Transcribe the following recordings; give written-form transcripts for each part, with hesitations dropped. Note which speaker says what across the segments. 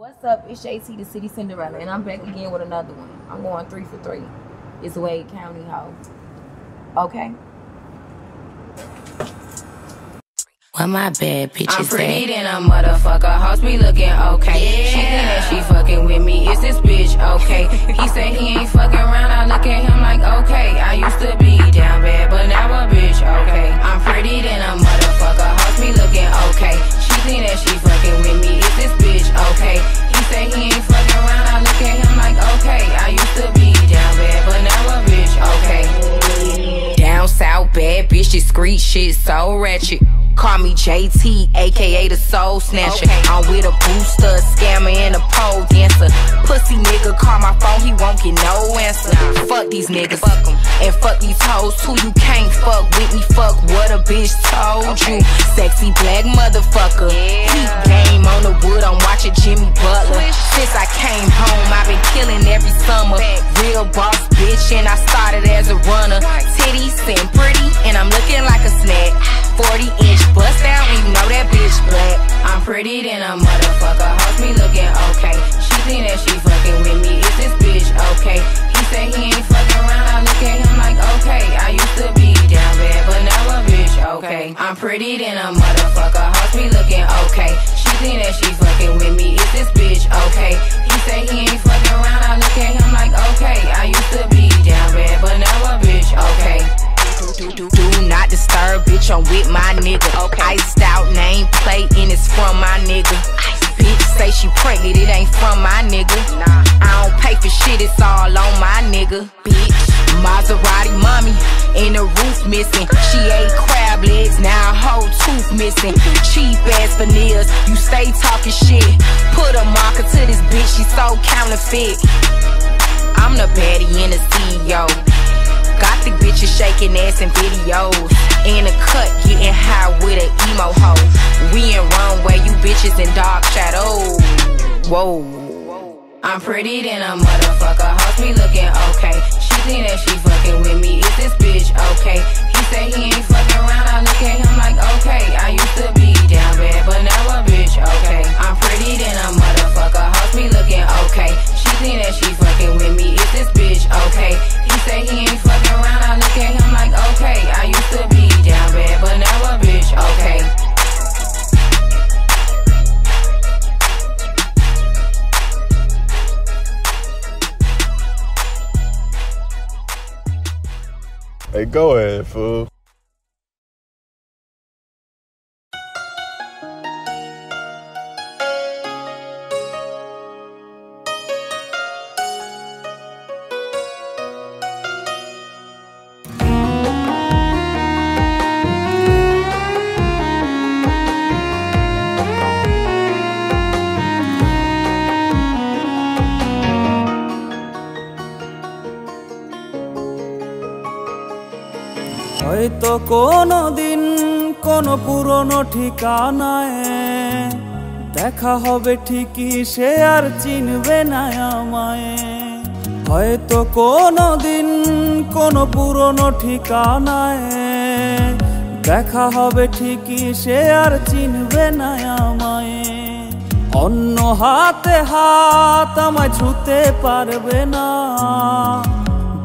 Speaker 1: What's up? It's JT, the City Cinderella, and I'm back again with another one. I'm going 3 for 3. It's Wade County Ho. Okay?
Speaker 2: Well, my bad bitches.
Speaker 3: I'm pretty than a motherfucker. Hoes be looking okay. Yeah. She think that she fucking with me. Is this bitch okay? He say he ain't fucking around. I look at him like okay. I used to be down bad, but now a bitch okay. I'm pretty than a motherfucker. Hoes be looking okay. She think that she fucking with me. Is this bitch okay? He say he ain't fucking around. I look at him like okay. I used to be down bad, but now a bitch okay. Down south bad bitch, discreet shit so ratchet. Call me JT, aka the soul snatcher. Okay. I'm with a booster, a scammer, and a pole dancer. Pussy nigga call my phone, he won't get no answer. Fuck these niggas, fuck em. And fuck these hoes too. You can't fuck with me, fuck what a bitch told you. Sexy black motherfucker. Heat game on the wood, I'm watching Jimmy Butler. Since I came home, I've been killing every summer. Real boss bitch, and I started as a runner. Titties and pretty, and I'm looking like a snack. 40-inch bust down, and you know that bitch black. I'm pretty than a motherfucker. Hoes me looking okay. She think that she fucking with me. Is this bitch okay? He say he ain't fucking around. I look at him like okay. I used to be down bad, but now a bitch okay. I'm pretty than a motherfucker. Hoes me looking okay. She think that she fucking with me. Is this bitch okay? He say he ain't fucking around. I look at him like okay. I used to be down bad, but now a bitch okay. Do not disturb, bitch, I'm with my nigga. Okay. Iced out name plate and it's from my nigga. Bitch say she pregnant, it ain't from my nigga. Nah. I don't pay for shit, it's all on my nigga. Bitch, Maserati mommy, and the roof missing. She ate crab legs, now a whole tooth missing. Cheap ass veneers, you stay talking shit. Put a marker to this bitch, she so counterfeit. I'm the baddie and the CEO. Gothic bitches shaking ass in videos. In a cut, getting high with an emo hoe. We in runway, you bitches in dark shadows. Whoa. I'm pretty than a motherfucker. Hoes me looking okay. She think that she fucking with me. Is this bitch okay? He say he ain't fucking around. I look at him like okay. I used to be down bad, but now a bitch okay. I'm pretty than a motherfucker. Hoes me looking okay. She think that she fucking with me. Is this bitch okay? He say he ain't fucking around. I look at him like okay. I used to be down bad, but now a bitch okay.
Speaker 4: Hey, go ahead, fool.
Speaker 5: হয়তো কোনো দিন কোনো পুরনো ঠিকানায় দেখা হবে ঠিকই, সে আর চিনবে না আমায়। হয়তো কোনো দিন কোনো পুরনো ঠিকানায় দেখা হবে ঠিকই, সে আর চিনবে না আমায়। অন্য হাতে হাত আমায় ছুতে পারবে না,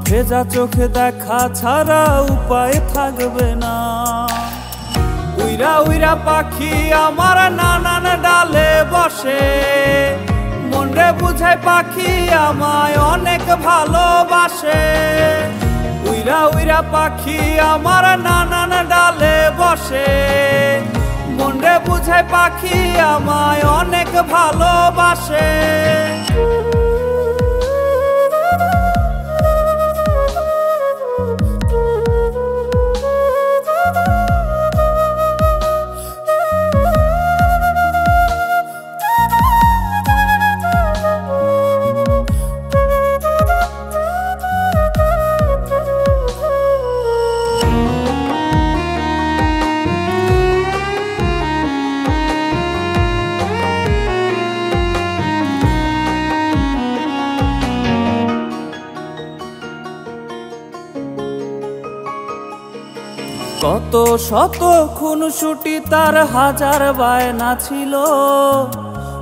Speaker 5: ভেজা চোখে দেখা ছাড়া উপায় থাকবে না। উইরা উইরা পাখি আমার নানান ডালে বসে, মনরে বুঝায় পাখি আমায় অনেক ভালোবাসে। উইরা উইরা পাখি আমার নানান ডালে বসে, মনরে বুঝায় পাখি আমায় অনেক ভালোবাসে। কত শত খুনসুটি তার হাজার বায়না ছিল,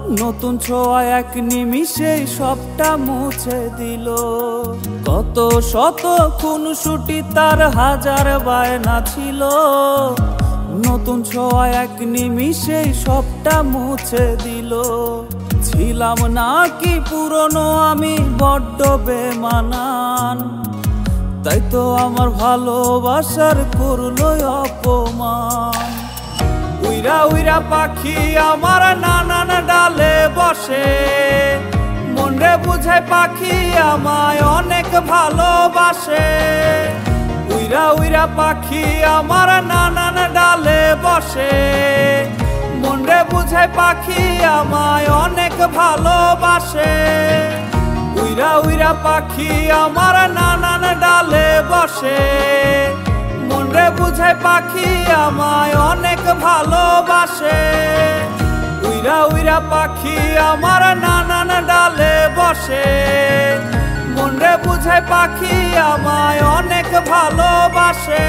Speaker 5: নতুন ছোঁয়া এক নিমিষেই সবটা মুছে দিল। কত শত খুনসুটি তার হাজার বায়না ছিল, নতুন ছোঁয়া এক নিমিষেই সবটা মুছে দিল। ছিলাম নাকি পুরনো আমি বড্ড বেমানান, তাই তো আমার ভালোবাসার করলো অপমান। উইরা উইরা পাখি আমার নানান ডালে বসে, মনে বুঝে পাখি আমায় অনেক ভালোবাসে। উইরা উইরা পাখি আমার নানান ডালে বসে, মনে বুঝে পাখি আমায় অনেক ভালোবাসে। উইরা উইরা পাখি আমার নানান ডালে বসে, মনে বুঝে পাখি আমায় অনেক ভালোবাসে। উইরা উইরা পাখি আমার নানান ডালে বসে, মনে বুঝে পাখি আমায় অনেক ভালোবাসে।